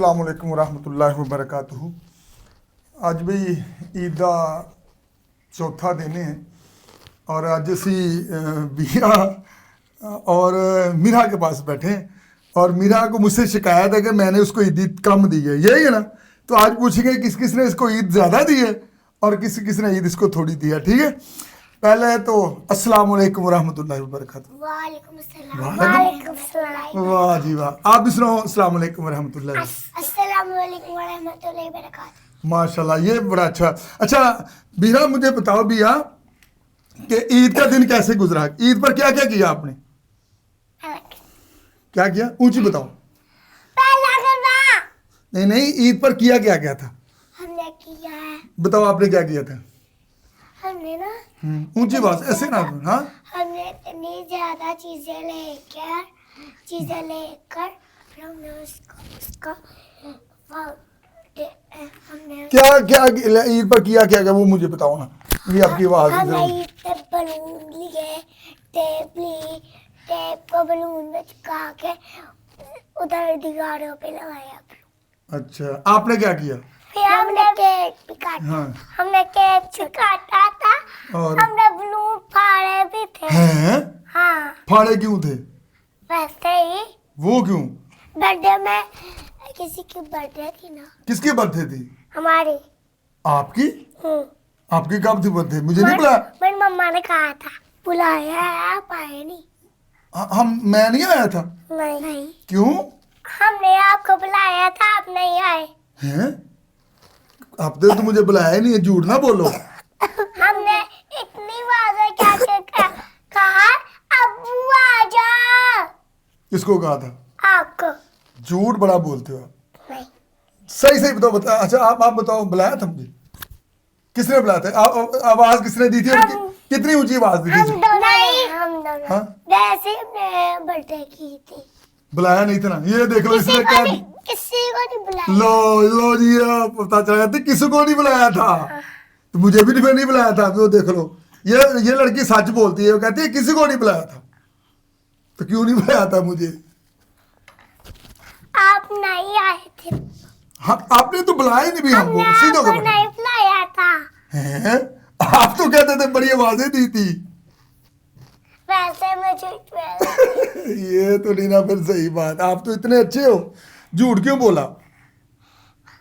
अस्सलाम वालेकुम रहमतुल्लाहि व बरकातुहू। ਅੱਜ ਵੀ ਈਦ ਦਾ चौथा दिन है और आज असी बिया और मीरा के पास बैठे हैं और मीरा को मुझसे शिकायत है कि मैंने उसको ईद कम दी है, यही है ना। तो आज पूछेंगे किस किस ने इसको ईद ज़्यादा दी है और किस किस ने ईद इसको थोड़ी दी है, ठीक है। पहले तो अस्सलाम वालेकुम रहमतुल्लाहि व बरकातुहू। वालेकुम अस्सलाम। वाह जी वाह, आप भी सुनाओ अस्सलाम वालेकुम रहमतुल्लाहि। अस्सलाम वालेकुम व रहमतुल्लाहि व बरकातहू। माशाल्लाह, ये बड़ा अच्छा। बीरा मुझे बताओ बिया कि ईद का दिन कैसे गुजरा, ईद पर क्या क्या किया आपने, क्या किया, ऊंची बताओ। पहला गरबा नहीं, ईद पर किया क्या क्या था, हमने किया है। बताओ आपने क्या किया था। हमने ना ऊंची बात ऐसे ना। हाँ, हमने इतनी ज्यादा चीजें लेकर फिर हमने उसका हमने क्या क्या ईद पर किया क्या क्या वो मुझे बताओ ना, ये आपकी आवाज हमने जरूर। ईद पे बलून लिए, टेप को बलून में चिपका के उधर दीवारों पे लगाया। अच्छा, आपने क्या किया। फिर हमने केक भी काटा। हाँ, हमने केक भी काटा था और हमने बलून फाड़े भी थे। हैं, हाँ, फाड़े क्यों थे, वैसे ही वो क्यों, बर्थडे में किसी की बर्थडे थी ना, किसकी बर्थडे थी, हमारी। आपकी। हम्म, आपकी कब थी बर्थडे, मुझे नहीं बुलाया। मेरी मम्मा ने कहा था बुलाया है, आप आए नहीं। मैं नहीं आया था, नहीं, क्यों। हमने आपको बुलाया था, आप नहीं आए। हैं, आपने तो मुझे बुलाया ही नहीं है, झूठ ना बोलो। हमने इतनी बार क्या कहा, अब्बू आ जा। किसको कहा था, आपको झूठ बड़ा बोलते हो आप। नहीं, सही बताओ, बता। अच्छा, आप बताओ, बुलाया था मुझे, किसने बुलाया था, आवाज किसने दी थी और कितनी ऊंची आवाज दी हम थी। दोनों हाँ? वैसे ही बर्थडे की थी। बुलाया नहीं था ना, ये देख लो, इसने क्या। किसी को नहीं बुलाया। लो जी, पता चला था किसी को नहीं बुलाया था, तो मुझे भी नहीं बुलाया था। तो देख लो, ये लड़की सच बोलती है, वो कहती है किसी को नहीं बुलाया था, तो क्यों नहीं बुलाया था मुझे। आप नहीं आए थे। हाँ, आपने तो बुलाया ही नहीं भी हमको, हमने सीधे आपको होकर नहीं बुलाया था। हैं? आप तो कहते थे बड़ी आवाजें दी थी। वैसे मैं झूठ बोला। ये तो नहीं ना, फिर सही बात, आप तो इतने अच्छे हो, झूठ क्यों बोला।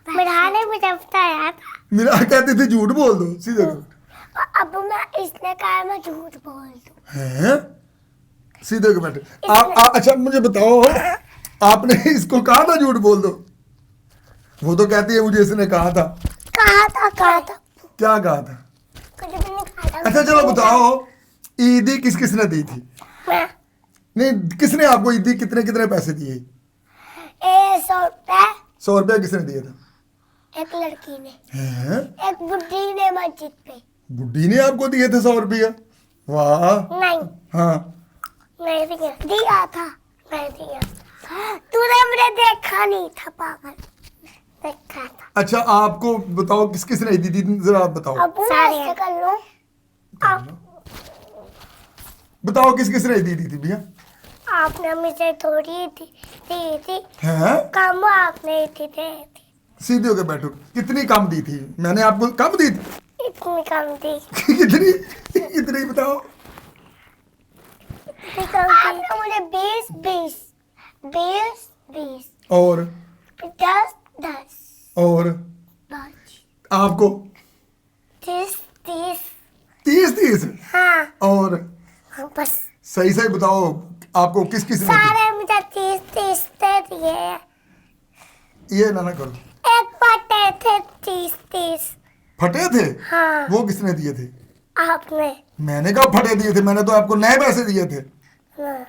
मेरा ने मुझे बताया था। मेरा कहती थी झूठ बोल दो, सीधे करो। और अब मैं इसने कहा मैं झूठ बोल दूं। हैं, सीधे को बैठे अच्छा मुझे बताओ, आपने इसको कहा था झूठ बोल दो। वो तो कहती है मुझे इसने कहा था। कहा था क्या कहा था। कुछ भी नहीं कहा था। अच्छा चलो बताओ, ईदी किस किसने दी थी। मैं नहीं, किसने आपको ईदी कितने कितने पैसे दिए। 100 रुपए 100 रुपया किसने दिया था। एक लड़की ने, हैं? एक बुढ़ी ने मस्जिद पे। बुढ़ी ने आपको दिए थे 100 रुपया, वाह। नहीं, हाँ, नहीं दिया था, नहीं दिया। तूने मुझे देखा नहीं था, पागल, देखा था। अच्छा आपको बताओ किस किस ने दी थी, जरा आप बताओ। अब सारे कर लो। बताओ किस किस ने दी थी भैया। आपने मुझे थोड़ी दी थी, हैं? कम आपने दी थी। सीधे होके बैठो, कितनी कम दी थी, मैंने आपको कम दी थी। इतनी कम दी। कितनी कितनी बताओ। आपने मुझे 20 और 10 और बस आपको 30 30 हाँ, और बस सही बताओ, आपको किस किस ने दी? सारे मुझे 30 दे दिए। ये ना करो, एक पटे थे 30। फटे थे। हाँ, वो किसने दिए थे। आपने। मैंने कहा फटे दिए थे, मैंने तो आपको नए पैसे दिए थे। हाँ,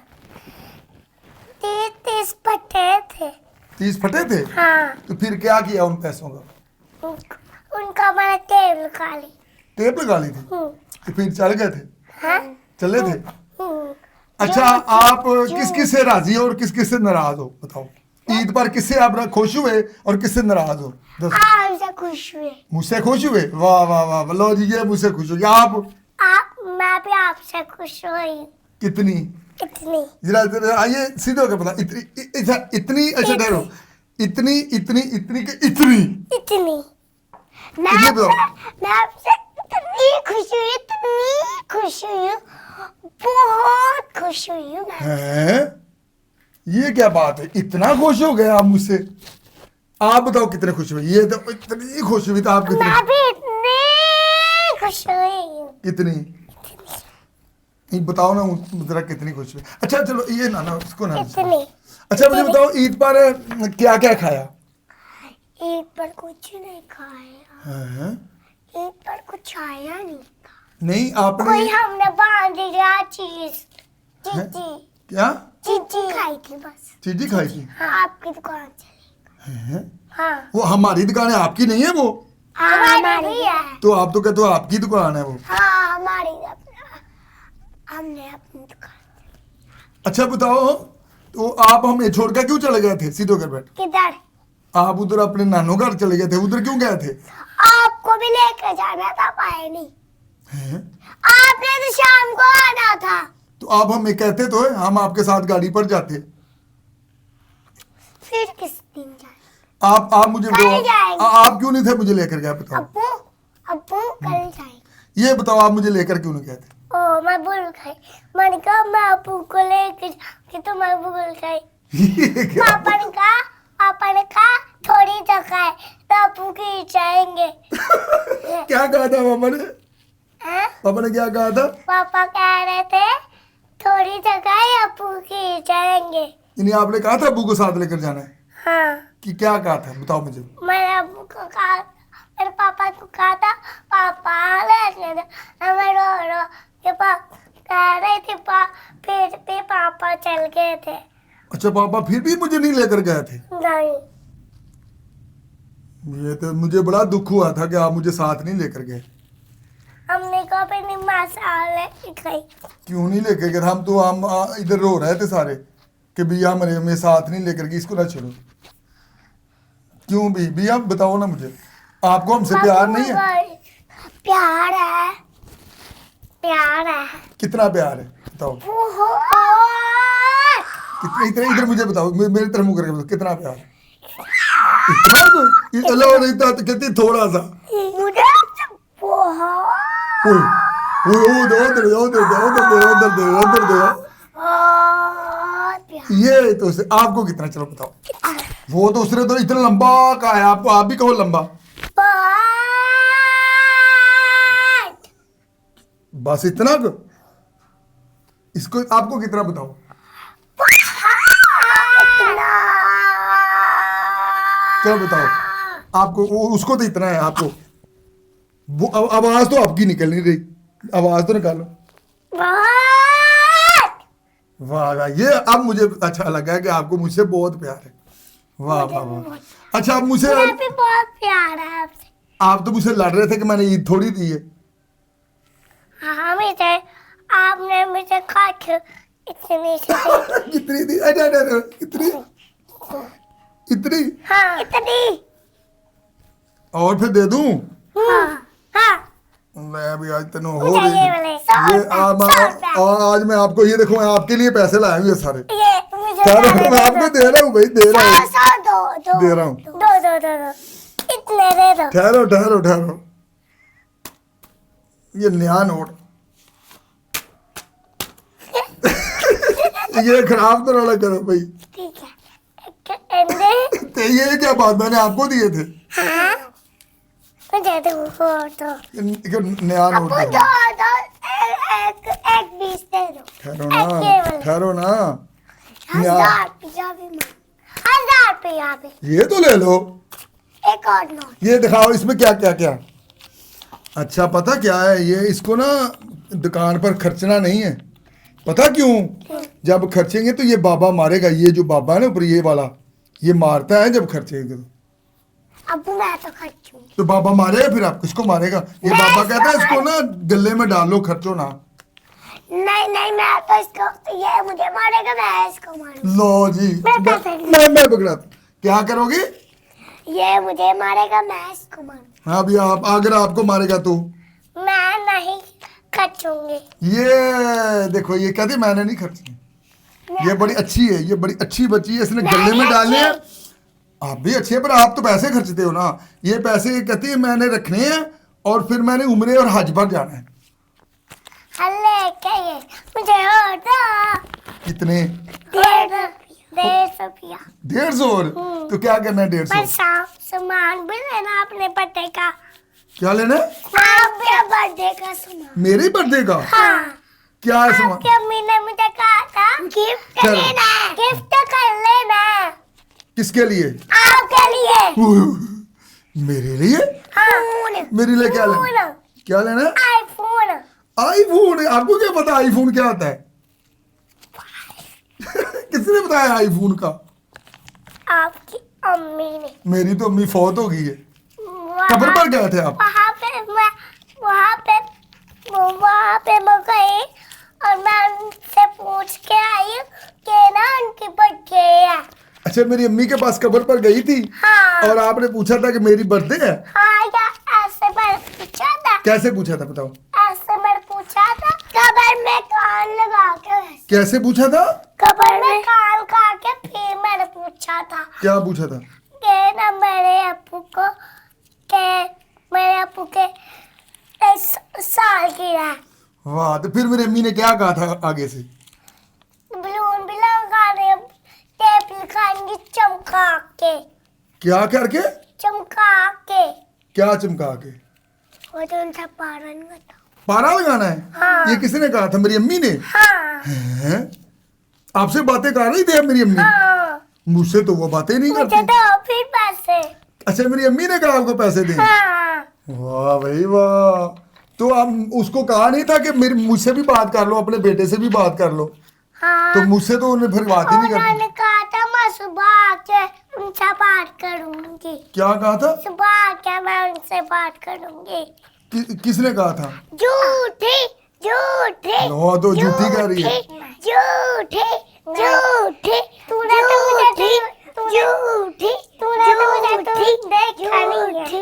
30 पटे थे। 30 फटे थे। हाँ, तो फिर क्या किया उन पैसों का। उनका मैंने तेल निकाली। टेप लगा ली थी, तो फिर चल गए थे, हाँ, चले थे। हम्म। अच्छा, आप किस किस से राजी हो और किस किस से नाराज हो, बताओ। ईद पर किससे आप खुश हुए और किससे नाराज हो। आपसे खुश हुए। मुझसे खुश हुए, वाह वाह वाह, लो जी, ये मुझसे खुश हुई। आप मैं भी आपसे खुश हुई। कितनी, कितनी? जरा आइए सीधे होकर बता। इतनी अच्छा ठहरो, इतनी इतनी इतनी के इतनी इतनी मैं कितने पे हो? आपसे इतनी खुश हुई हूँ बहुत खुश हुई हूँ मैं। हैं? ये क्या बात है, इतना खुश हो गए आप मुझसे? आप बताओ कितने खुश हुए? ये तो इतनी खुश हुई, तो आप कितने? मैं भी इतनी खुश हुई हूँ। कितनी? नहीं बताओ ना जरा, कितनी खुश हुई? अच्छा चलो ये ना उसको ना। इतनी अच्छा मुझे बताओ, ईद पर क्या क्या खाया? ईद पर कुछ नहीं खाया। हैं? ईद पर कुछ आया नहीं। नहीं आपने कोई हमने बांध दिया चीज। हैं? चीजी क्या चीजी खाई थी बस। चीजी खाई थी? हाँ आपकी दुकान चली। हैं? हाँ वो हमारी दुकान है, आपकी नहीं है वो? हमारी भी है। तो आप तो कहते हो आपकी दुकान है वो। हाँ हमारी हमने अपनी दुकान। अच्छा बताओ, तो आप हमें छोड़ कर क्यों चले गए थे? सीधे होकर बैठ। किधर? आप उधर अपने नानों घर चले गए थे, उधर क्यों गए थे? आपको भी लेकर जाना था, पाए नहीं। हैं? आपने तो शाम को आना था। तो आप हमें कहते तो है, हम आपके साथ गाड़ी पर जाते। फिर किस दिन जाए? आप मुझे कल बताओ, जाएंगे। आप क्यों नहीं थे मुझे लेकर गए? बताओ अब्बू कल जाएंगे। ये बताओ, आप मुझे लेकर क्यों नहीं गए थे? ओ मैं भूल गई। मैंने कहा मैं अब्बू को लेकर कि तो मैं भूल गई। ये क्या? पापा ने कहा थोड़ी जगह है तो अब्बू की जाएंगे। क्या कहा था पापा ने? हैं? पापा ने क्या कहा था? पापा कह रहे थे थोड़ी जगह है अब्बू की जाएंगे। यानी आपने कहा था अब्बू को साथ लेकर जाना है? हाँ कि क्या कहा था बताओ मुझे। मैंने अब्बू को कहा, मेरे पापा को कहा था पापा ले दो। मैं रो रो के कह रहे थे फिर भी पापा चल गए थे। अच्छा पापा फिर भी मुझे नहीं लेकर गए थे? नहीं ये तो मुझे बड़ा दुख हुआ था कि आप मुझे साथ नहीं लेकर गए। हमने कभी नहीं मसाले खाई। क्यों नहीं लेकर गए? हम तो इधर रो रहे थे सारे कि भैया हमें साथ नहीं लेकर गए, इसको ना छोड़ो। क्यों भी भैया बताओ ना मुझे, आपको हमसे प्यार नहीं है? प्यार है, प्यार है, कितना प्यार है बताओ? बहुत। कितना? इतना इधर मुझे बताओ, मेरी तरफ मुंह करके बताओ, कितना प्यार है? इतना कोई अलावा नहीं था तो कहती थोड़ा सा। मुझे बहुत ओए ओए उधर प्यार। ये तो आपको कितना, चलो बताओ। वो तो उसने तो इतना लंबा कहा है आपको, आप भी कहो लंबा। बहुत। बस इतना को? इसको आपको कितना बताओ? क्या बताओ आपको? उसको तो इतना है आपको। वो आवाज तो आपकी निकल नहीं रही, आवाज तो निकालो। बहुत। वाह वाह, ये अब मुझे अच्छा लगा कि आपको मुझसे बहुत प्यार है। वाह वाह वाह। अच्छा आप मुझसे, मुझे भी बहुत प्यार है आपसे। आप तो मुझसे लड़ रहे थे कि मैंने ईद थोड़ी दी है। हाँ मुझे आपने मुझे खाट इतनी सी दी। कितनी दी? अरे अरे अरे, इतनी इतनी? हाँ इतनी। और फिर दे दूं? हाँ हाँ मैं भी आज तेनों हो मुझे रही ये वाले 100 ये रुपया। आज मैं आपको ये देखो, मैं आपके लिए पैसे लाया हूँ ये सारे। ये मुझे सारे मैं आपको दे रहा हूँ भाई, दे रहा हूँ। 100 दो दे रहा हूँ। दो इतने दे दो। ठहरो ठहरो ठहरो, ये नया नोट। ये खराब तो ना करो भाई। ठीक है। एक तो ये क्या बात, मैंने आपको दिए थे? हाँ मुझे दो तो नया नोट आपको दे दो दो। एक 20 दे दो। ठहरो एक ना, केवल। ठहरो ना। 1000 रुपया भी 1000 रुपया भी। ये तो ले लो। एक और नोट। ये दिखाओ इसमें क्या क्या क्या। अच्छा पता क्या है, ये इसको ना दुकान पर खर्चना नहीं है। पता क्यों? जब खर्चेंगे तो ये बाबा मारेगा। ये जो बाबा है ना ऊपर, ये वाला, ये मारता है जब खर्चेंगे तो। अब मैं तो खर्चूंगी। तो बाबा मारेगा फिर आप किसको मारेगा? ये मैं बाबा कहता है इसको इसको ना गले में डाल लो, खर्चो ना। नहीं मैं तो इसको, ये मुझे मारेगा मैं इसको मारूंगी। लो जी, मैं पकड़ाता। क्या करोगे? ये मुझे मारेगा मैं इसको मारूंगी। हाँ भैया, आप अगर आपको मारेगा तो मैं नहीं खर्चूंगी। ये देखो, ये कहती मैंने नहीं खर्ची। ये बड़ी अच्छी है, ये बड़ी अच्छी बच्ची है, इसने गले में डालने हैं। आप भी अच्छे हैं, पर आप तो पैसे खर्चते हो ना। ये पैसे कहती है मैंने रखने हैं और फिर मैंने उम्रे और हज पर जाना है। लेके ये मुझे और दो। कितने? 150 150 और? तो क्या करना है 150? पर सामान भी लेना अपने बर्थडे का। क्या लेना है? आपके बर्थडे का सामान। मेरे बर्थडे का? हाँ, क्या है सामान? आपकी अम्मी ने मुझे कहा था गिफ्ट चलो। लेना है, गिफ्ट कर लेना। किसके लिए? आपके लिए। मेरे लिए? हाँ। मेरे लिए क्या लेना? क्या लेना है? आईफोन। आईफोन? आपको क्या पता आईफोन क्या होता है? किसने बताया आईफोन का? आपकी अम्मी ने। मेरी तो अम्मी फौत हो गई है। वहाँ- कब्र पर गए थे आप? वहाँ पे मैं गई और मैं उनसे पूछ के आई कि ना उनकी बर्थडे है। अच्छा, मेरी अम्मी के पास कब्र पर गई थी हाँ। और आपने पूछा था कि मेरी बर्थडे है? हाँ, या ऐसे मैंने पूछा था। कैसे पूछा था बताओ? ऐसे मैंने पूछा था कबर में कान लगा के। कैसे पूछा था? कबर में कान लगा के फिर मैंने पूछा था क्या पूछा था? कि ना मेरे अप्पू के साल की है। वाह, तो फिर मेरी अम्मी ने क्या कहा था आगे से? बलून भी लगा रहे, टेप लिखाएंगे चमका के। क्या करके? चमका के। क्या चमका के? वो तो उनसे पारा नहीं होता। पारा लगाना है? हाँ। ये किसने कहा था? मेरी अम्मी ने? हाँ। हैं? आपसे बातें कर रही थी अब मेरी अम्मी? हाँ। मुझसे तो वो बातें नहीं मुझे करती। दो फिर पैसे। अच्छा, मेरी अम्मी ने कहा आपको पैसे दें? हाँ। वाह भाई वाह। तो आप उसको कहा नहीं था कि मेरे मुझसे भी बात कर लो, अपने बेटे से भी बात कर लो? हाँ। तो मुझसे तो उन्हें फिर बात ही नहीं उन्होंने करती। कहा था मैं सुबह आके उनसे बात करूंगी। क्या कहा था? सुबह आके मैं उनसे बात करूंगी। किसने कहा था? झूठी झूठी। नो, तो झूठी कह रही है। झूठी झूठी। तूने तो मुझे झूठी तूने तो मुझे देखा नहीं है।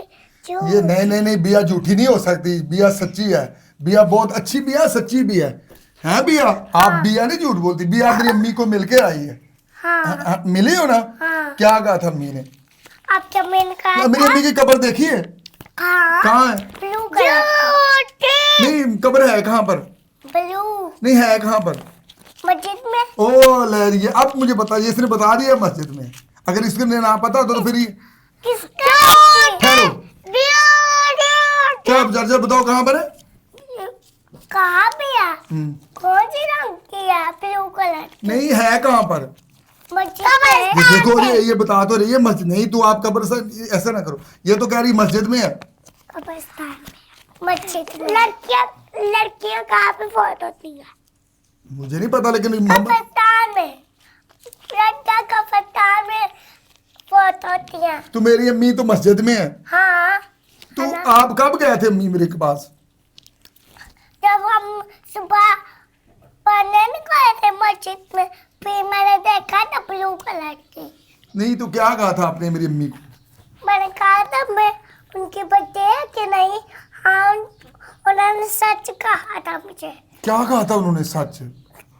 ये नहीं बिया झूठी नहीं हो सकती, बिया सच्ची है। बिया बहुत अच्छी बिया, सच्ची भी है बिया? आप बिया नहीं झूठ बोलती। बिया मेरी अम्मी को मिलके आई है। हाँ। मिली हो ना? हाँ। क्या कहा था अम्मी ने? आप जब मैंने कहा मेरी अम्मी की कब्र देखी है? हाँ। कहाँ है? Blue colour. नहीं, कब्र है कहाँ पर? ब्लू। नहीं, है कहाँ पर? मस्जिद में। ओ लहरी, अब मुझे बताइए, इसने बता दिया मस्जिद में। अगर इसको ना पता तो फिर किसका? ठहरो, क्या जरा बताओ कहाँ पर है? कहाँ पे है? हम्म, कौन सी रंग की है? Blue colour. नहीं है कहाँ पर? मस्जिद में। ये देखो, ये बता तो रही है मस्जिद। नहीं तो आप कब्र से ऐसा ना करो। ये तो कह रही मस्जिद में है। कब्रिस्तान में। मस्जिद में। लड़कियां कहाँ पे फौत होती है? मुझे नहीं पता, लेकिन मोहम्मद कब्रिस्तान में। लड़कियां कब्रिस्तान में फौत होती है। तो मेरी अम्मी तो मस्जिद में है। हाँ। तो है ना? आप कब गए थे अम्मी मेरे के पास? जब हम सुबह पढ़ने निकले थे मस्जिद में, फिर मैंने देखा ना ब्लू कलर की। नहीं तो क्या कहा था आपने मेरी अम्मी को? मैंने कहा था मैं उनकी बर्थडे है कि नहीं। हाँ, उन्होंने सच कहा था मुझे। क्या कहा था उन्होंने? सच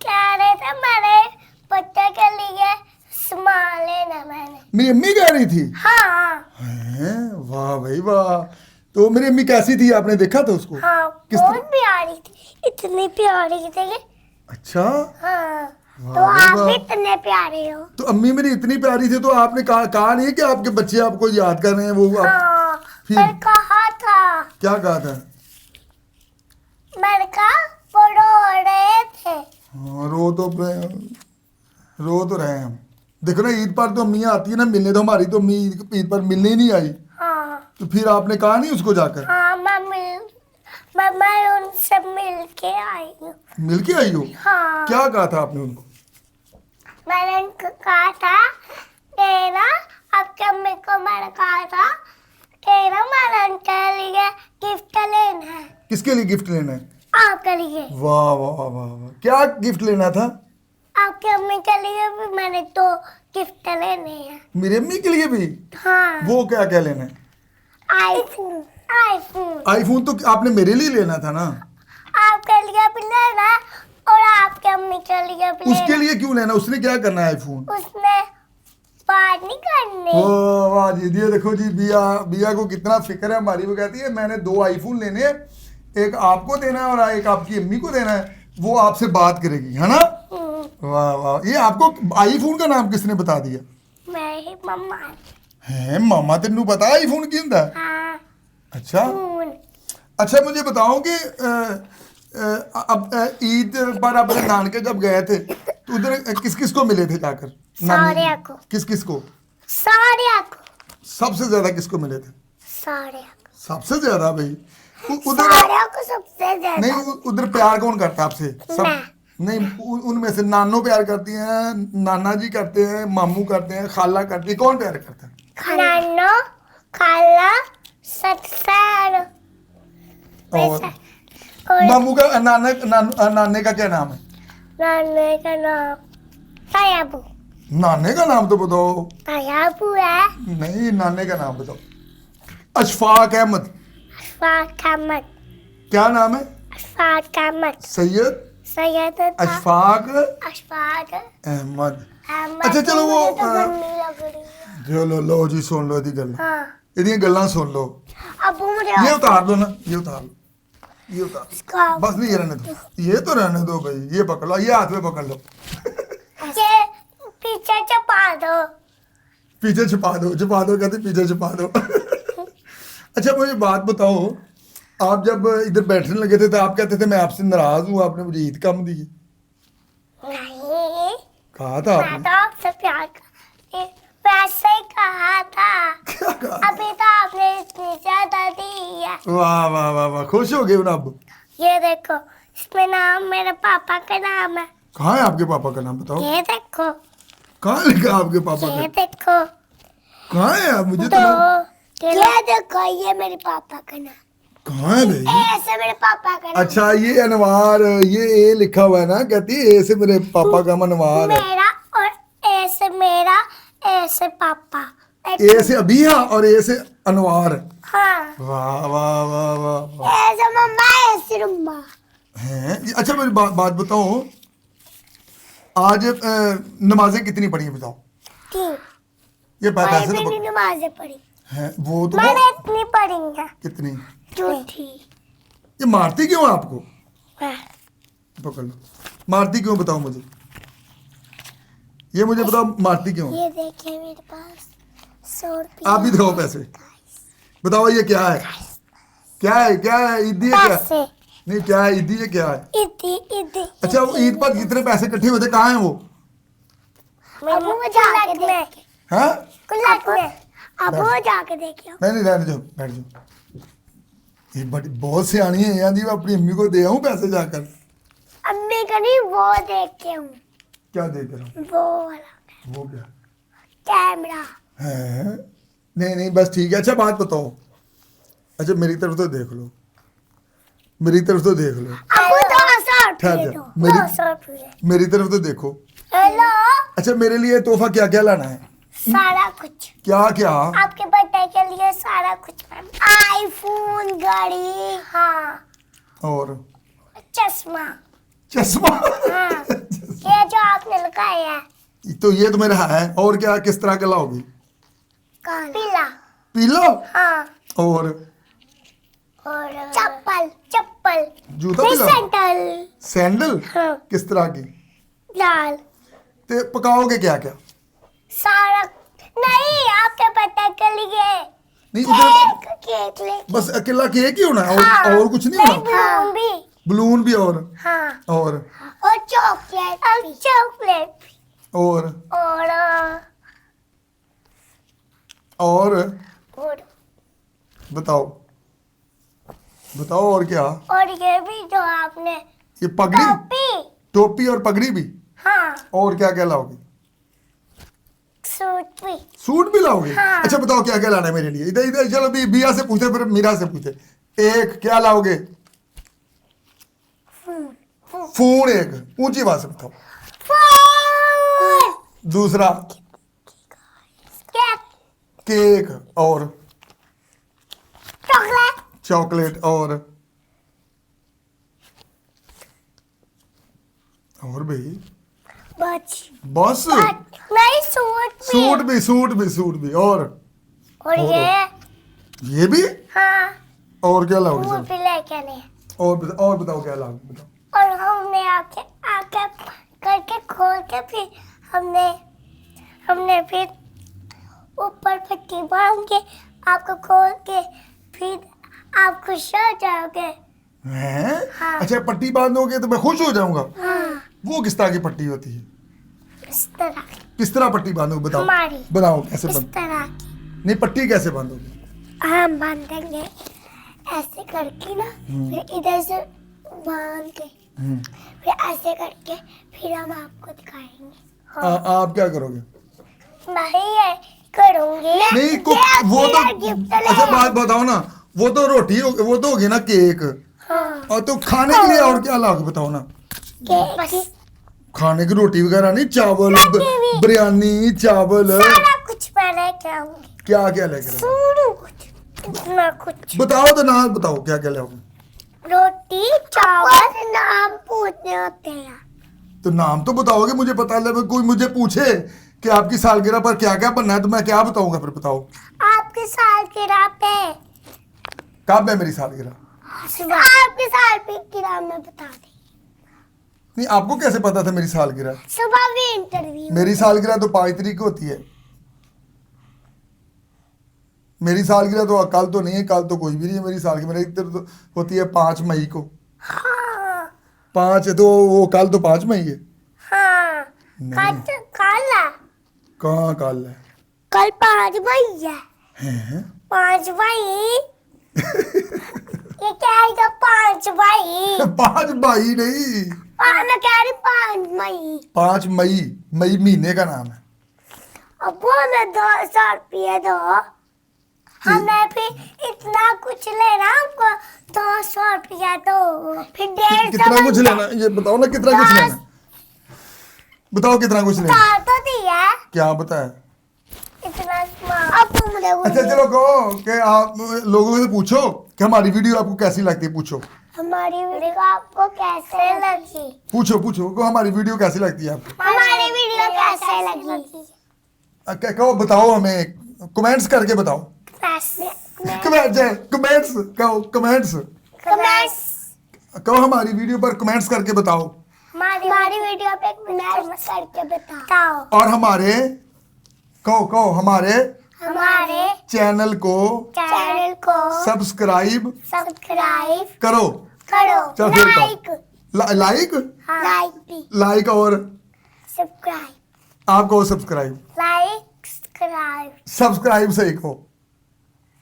कह रहे थे मेरे बच्चे के लिए सामान लेना मैंने। मेरी अम्मी कह रही थी? हाँ। हैं? वाह भाई वाह। तो मेरी अम्मी कैसी थी, आपने देखा था उसको? हाँ, किस बहुत तरह? प्यारी थी, इतनी प्यारी थी। अच्छा, हाँ। वाह तो भाई आप वाह। भी इतने प्यारे हो। तो अम्मी मेरी इतनी प्यारी थी तो आपने कहा नहीं कि आपके बच्चे आपको याद कर रहे हैं? वो हाँ, फिर? मैंने कहा था। क्या कहा था? मैंने कहा वो रो रहे थे। हाँ, रो तो रहे हैं हम। देखो ना, ईद पर तो अम्मियाँ आती है ना मिलने, तो हमारी तो अम्मी ईद पर मिलने ही नहीं आई। हाँ। तो फिर आपने कहा नहीं उसको जाकर? हाँ, मैं उनसे मिल के आई हूँ। मिल के आई हो? हाँ। क्या कहा था आपने उनको? मैंने उनको कहा था तेरा, आपके अम्मी को मैंने कहा था तेरा मैंने उनके लिए गिफ्ट लेना है। किसके लिए गिफ्ट लेना है? आपके लिए। वाह वाह वाह वाह। क्या गिफ्ट लेना था? आपके अम्मी के लिए भी मैंने 2 गिफ्ट लेने हैं। मेरी अम्मी के लिए भी? हाँ। वो क्या क्या लेना है? आईफोन। आईफोन। आईफोन तो आपने मेरे लिए लेना था ना। आपके लिए भी लेना है और आपके अम्मी के लिए भी उसके लेना। लिए क्यों लेना? उसने क्या करना है आईफोन? उसने बात नहीं करनी। ओ वाह जी, ये देखो जी, बिया बिया को कितना फिक्र है हमारी। वो कहती है मैंने 2 आईफोन लेने हैं, एक आपको देना है और एक आपकी अम्मी को देना है, वो आपसे बात करेगी, है ना। वाह वाह, ये आपको आईफोन का नाम किसने बता दिया? मैं ही मम्मा। है मामा, तेनू पता आईफोन की होंदा है? हाँ अच्छा फोन। अच्छा, मुझे बताओ कि अब ईद पर अपने नानके जब गए थे तो उधर किस किस को मिले थे जाकर? सारे को। किस किस को? सारे को। सबसे ज्यादा किसको मिले थे? सारे को। सबसे ज्यादा भाई उधर। सारे को सबसे ज्यादा। नहीं, उधर प्यार कौन करता है आपसे? सब मैं। नहीं, उनमें से नानो प्यार करती हैं, नाना जी करते हैं, मामू करते हैं, खाला करती है, कौन प्यार करता है? नानो, खाला, ससुर। और और मामू का नाने का क्या नाम है? नाने का नाम तायाबू। नाने का नाम तो बताओ। तायाबू है। नहीं, नाने का नाम बताओ। अशफाक अहमद। अशफाक अहमद। क्या नाम है? अशफाक अहमद। सैयद सैयद अशफाक अशफाक अहमद। अहमद। अच्छा चलो, वो मुझे तो गंदी लग रही है। चलो लो जी, सुन लो दी गल, हाँ ਇਹਦੀਆਂ ਗੱਲਾਂ सुन लो। अब मुझे ये उतार दो ना, ये उतार लो, ये उतार लो। इसका बस नहीं, ये रहने दो, ये तो रहने दो भाई, ये पकड़ लो, ये हाथ में पकड़ लो। ये पीछे छुपा दो। पीछे छुपा दो कहते पीछे छुपा दो। अच्छा मुझे बात बताओ, आप जब इधर बैठने लगे थे तो आप कहते थे मैं आपसे नाराज हूँ, आपने मुझे ईद कम दी। नहीं, कहा था मैं आपने? तो आपसे प्यार कर वैसे ही कहा था। क्या कहा? अभी तो आपने इतनी ज्यादा दी है। वाह वाह वाह वाह, खुश हो गए ना अब? ये देखो, इसमें नाम मेरे पापा का नाम है। कहाँ है आपके पापा का नाम बताओ? ये देखो, कहाँ लिखा आपके पापा ये का? देखो कहाँ है आप? मुझे तो तो नाम- ये देखो, ये मेरे पापा का नाम। कहाँ है भाई? ऐसे मेरे पापा का नाम। अच्छा, ये अनवार, ये ए लिखा हुआ है ना, कहती है ए से मेरे पापा का अनवार है, मेरा और ऐसे मेरा, ऐसे पापा। ए से अबिया और ए से अनवार। हाँ, वाह वाह वाह वाह वाह। ऐसे मम्मा, ऐसे रुम्मा। हैं? अच्छा मुझे बात बताओ, आज नमाजें कितनी पढ़ी हैं बताओ? तीन। ये और पैसे तो मैंने नमाजें पढ़ी। हैं, वो तो मैंने इतनी पढ़ी है। कितनी? झूठी। ये मारती क्यों है आपको? हाँ। पकड़ लो, मारती क्यों बताओ मुझे, ये मुझे बताओ मारती क्यों? ये देखिए मेरे पास 100 रुपये। आप भी दो पैसे, बताओ ये क्या है? क्या है, क्या है? ईदी है क्या? पैसे। नहीं, क्या है ईदी है, क्या है? इतनी इतनी। अच्छा, वो ईद पर जितने पैसे इकट्ठे हुए थे कहाँ हैं वो? अब वो जाके देखे। हाँ? कुल्लक में। अब वो जाके देखियो। नहीं रहने जाओ, बैठ जाओ। ये बड़ी बहुत सियानी है यार जी, मैं अपनी अम्मी को दे आऊँ पैसे जाकर। अम्मी का नहीं, वो देख के हूँ। क्या देख रहा हूँ? वो वाला वो क्या कैमरा। है? नहीं नहीं, बस ठीक है। अच्छा बात बताओ, अच्छा मेरी तरफ तो देख लो, मेरी तरफ तो देख लो, अब वो 200 ठहर रुपये जा, दो। मेरी- 200 रुपये। मेरी तरफ तो देखो। हेलो। अच्छा मेरे लिए तोहफा क्या क्या लाना है? सारा कुछ क्या क्या? आपके बर्थडे के लिए, सारा कुछ मैम। आईफोन, घड़ी, हाँ, और चश्मा। चश्मा? हाँ, ये जो आपने लगाया है। तो ये तो मेरा है, और क्या किस तरह का लाओगी? पीला। पीला? हाँ, और चप्पल। चप्पल जूता नहीं, पीला? सैंडल। सैंडल? हाँ, किस तरह की? लाल। ते पकाओगे क्या क्या? सारा नहीं, आपके बर्थडे के लिए नहीं उधर केक लेके। बस अकेला केक ही होना है, हाँ, और कुछ नहीं नहीं, होना? बलून भी। बलून भी? हाँ, और चॉकलेट। और चॉकलेट। और और और बताओ, बताओ और क्या? और ये भी जो आपने ये पगड़ी, टोपी। टोपी और पगड़ी भी? हाँ, और क्या क्या लाओगे? सूट भी। सूट भी लाओगे? हाँ। अच्छा बताओ क्या क्या लाना है मेरे लिए? इधर इधर चलो, भी बिया से पूछे फिर मीरा से पूछे। एक क्या लाओगे? फोन। एक ऊंची आवाज से बताओ। फोन। दूसरा केक। केक। और चॉकलेट। चॉकलेट। और भाई बस नहीं, सूट भी और और ये भी हाँ, और क्या लाओगे वो सर? भी लेके नहीं। और बताओ क्या लाओगे बताओ। और हमने आके आके करके खोल के फिर हमने फिर ऊपर पट्टी बांध के आपको खोल के फिर आप खुश हो जाओगे। हैं? हाँ। अच्छा पट्टी बांधोगे तो मैं खुश हो जाऊंगा। हाँ, वो किस तरह की पट्टी होती है? इस तरह किस तरह पट्टी बांधोगे बताओ। हमारी बताओ कैसे इस बांध तरह की नहीं पट्टी कैसे बांधोगे? हम बांधेंगे ऐसे करके ना, फिर इधर से बांध के फिर ऐसे करके फिर हम आपको दिखाएंगे। हाँ। आप क्या करोगे? नहीं है करूंगी नहीं वो तो अच्छा बात बताओ ना, वो तो रोटी वो तो होगी ना केक। हाँ, और तो खाने के लिए और क्या लाओगे बताओ ना। बस खाने की रोटी वगैरह नहीं, चावल भी। बिरयानी चावल सारा कुछ मैं लेके आऊंगी। क्या क्या लेकर आओगे? सुनो कुछ इतना कुछ बताओ तो ना, बताओ क्या क्या लाओगे। रोटी चावल नाम पूछने होते हैं। तो नाम तो बताओगे, मुझे पता लगे। कोई मुझे पूछे कि आपकी सालगिरह पर क्या क्या बनना है तो मैं क्या बताऊंगा फिर बताओ। आपके सालगिरह पे कब है मेरी सालगिरह? आपके सालगिरह में बता दी। नहीं आपको कैसे पता था मेरी सालगिरह? सुबह भी इंटरव्यू। मेरी सालगिरह तो 5 तारीख को होती है। मेरी सालगिरह तो कल तो नहीं है, कल तो कोई भी नहीं है मेरी सालगिरह। मेरी इधर तो होती है 5 मई को। हाँ 5 तो वो कल तो 5 मई है। हाँ, कल है। कहाँ कल है? कल 5 मई है। हैं? 5 मई ये क्या है 5 मई? 5 मई नहीं, मैं कह रही 5 मई। 5 मई। मई महीने का नाम है। अब वो हमें 200 रुपये दो, हमें भी इतना कुछ लेना, हमको 200 रुपया दो, फिर 150 कितना कुछ लेना ये बताओ ना, कितना कुछ लेना बताओ, कितना कुछ लेना। तो दिया क्या बताया? इतना सामान। अब तुम अच्छा चलो कहो कि आप लोगों से पूछो कि हमारी वीडियो आपको कैसी लगती है। पूछो हमारी वीडियो आपको कैसे लगी? पूछो कि हमारी वीडियो कैसी लगती है आपको। हमारी वीडियो कैसे लगी? कहो बताओ, हमें कमेंट्स करके बताओ। कमेंट्स कहो हमारी वीडियो पर कमेंट्स करके बताओ। हमारी वीडियो पे कमेंट्स करके बताओ। और हमारे कहो हमारे चैनल को सब्सक्राइब करो। चल फिर कहो। लाइक और सब्सक्राइब। आप कहो सब्सक्राइब। सब्सक्राइब सही कहो।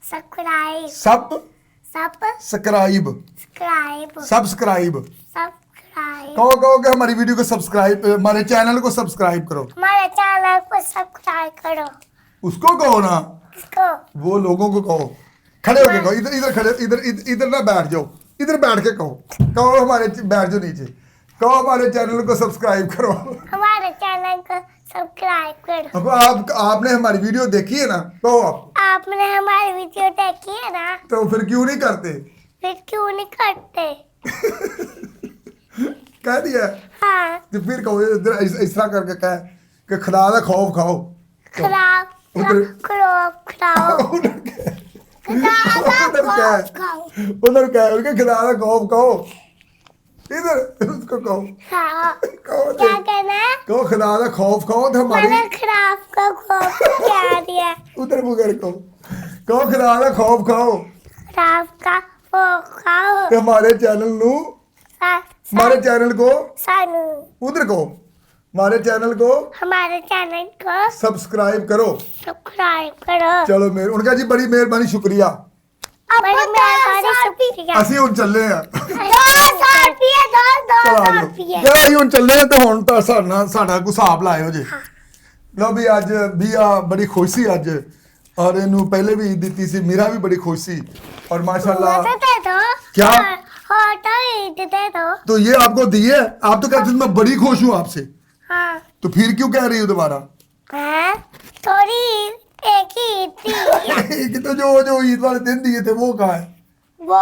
सब्सक्राइब कहो कि हमारी वीडियो को सब्सक्राइब, हमारे चैनल को सब्सक्राइब करो। हमारे चैनल को सब्सक्राइब करो। उसको कहो ना, इसको वो लोगों को कहो। खड़े होके कहो, इधर खड़े, इधर ना बैठ जाओ, इधर बैठ के कहो हमारे बैठ जाओ नीचे। कहो हमारे चैनल को सब्सक्राइब करो। हमारे चैनल को सब्सक्राइब करो। अब आपने हमारी वीडियो देखी है ना, कहो आपने हमारी वीडियो देखी है ना, तो फिर क्यों नहीं करते? फिर क्यों नहीं करते? कह दिया हाँ, तो फिर कहो इधर इस तरह करके कह कि खुदा का खौफ खाओ। खराब उधर कह उनके खुदा का खौफ खाओ। इधर उसको कहो क्या कहना है? कहो खुदा का खौफ खाओ तो हमारी। मैंने खराब का खौफ क्या दिया? उधर मुगर कहो खुदा का खौफ खाओ, खराब का खौफ खाओ। कि हमारे चैनल नु हमारे चैनल को सानू उधर कहो हमारे चैनल को हमारे चैनल को सब्सक्राइब करो। सब्सक्राइब करो। चलो उनका जी बड़ी मेहरबानी, शुक्रिया। बड़ी मेहरबानी, शुक्रिया। ਅਸੀਂ ਹੁਣ ਚੱਲੇ ਆ। 200 रुपये ਚਲ ਆ ਜਾਓ ਜੇ ਅਸੀਂ ਹੁਣ ਚੱਲੇ ਆ ਤੇ ਹੁਣ ਤਾਂ ਸਾਡਾ ਕੋਈ ਹਿਸਾਬ ਲਾਇਓ ਜੀ। ਲਓ ਵੀ ਅੱਜ ਵੀ ਆ ਬੜੀ ਖੁਸ਼ ਸੀ ਅੱਜ, और ਇਹਨੂੰ ਪਹਿਲੇ ਵੀ ਦਿੱਤੀ ਸੀ, ਮੇਰਾ ਵੀ ਬੜੀ खुश ਸੀ और माशाल्लाह। दे दो क्या? दे दो। तो ये आपको दिए, आप तो कहते थे मैं बड़ी खुश हूँ आपसे, हाँ, तो फिर क्यों कह रही हो दोबारा? थोड़ी एक ही थी। कि तो जो ईद वाले दिन दिए थे वो कहाँ है? वो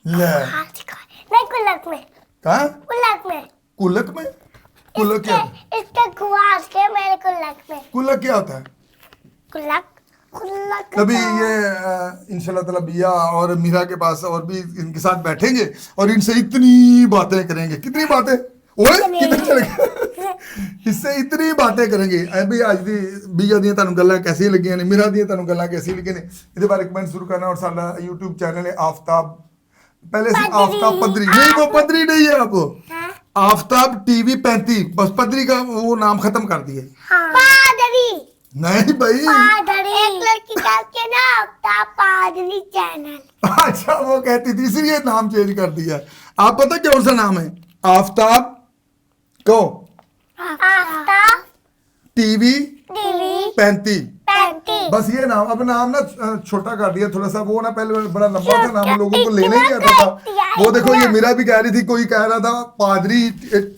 ले नहीं, गुल्लक में। कहाँ? गुल्लक में। कुलक में? कुलक क्या? इसके गुआस के मेरे कुल्लक में। कुलक क्या होता है? कुल्लक कुल्लक तभी ये इंशाल्लाह ताला बिया और मीरा के पास और भी इनके साथ बैठेंगे और इनसे इतनी बातें करेंगे। कितनी बातें? ओए किधर चले गए? इससे इतनी बातें करेंगे। अभी आज दी बिया दी ਤੁਹਾਨੂੰ ਗੱਲਾਂ कैसी लगियां ने, मीरा दी ਤੁਹਾਨੂੰ ਗੱਲਾਂ कैसी लगी ने, ਇਹਦੇ ਬਾਰੇ ਕਮੈਂਟ ਜ਼ਰੂਰ करना। और साडा YouTube चैनल है आफ्ताब, पहले से आफ्ताब पदरी, नहीं वो पदरी नहीं है अब, हाँ? आफ्ताब टीवी 35, बस पदरी का वो नाम खत्म कर दिया। हाँ। पादरी नहीं भाई, पादरी एक लड़की के ना आफ्ताब पादरी चैनल। अच्छा वो कहती थी इसलिए नाम चेंज कर दिया। आप पता क्या कौन सा नाम है? आफ्ताब को आफ्ताब टीवी टीवी 35, 35। बस ये नाम। अब नाम ना छोटा कर दिया थोड़ा सा, वो ना पहले बड़ा लंबा था नाम, लोगों को लेने ही नहीं आता था। वो देखो ये मीरा भी कह रही थी, कोई कह रहा था पादरी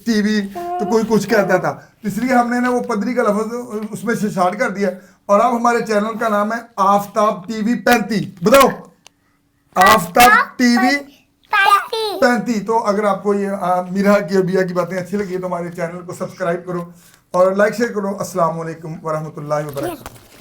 टीवी तो कोई कुछ कहता था, इसलिए हमने ना वो पदरी का लफ्ज उसमें से शार्ट कर दिया। और अब हमारे चैनल का नाम है आफ्ताब टीवी 35। बताओ, आफ्ताब टीवी 35। तो अगर आपको ये मीरा की और बिया की बातें अच्छी लगी तो हमारे चैनल को सब्सक्राइब करो और लाइक शेयर करो। अस्सलाम वालेकुम वरहमतुल्लाहि वबरकातुहू।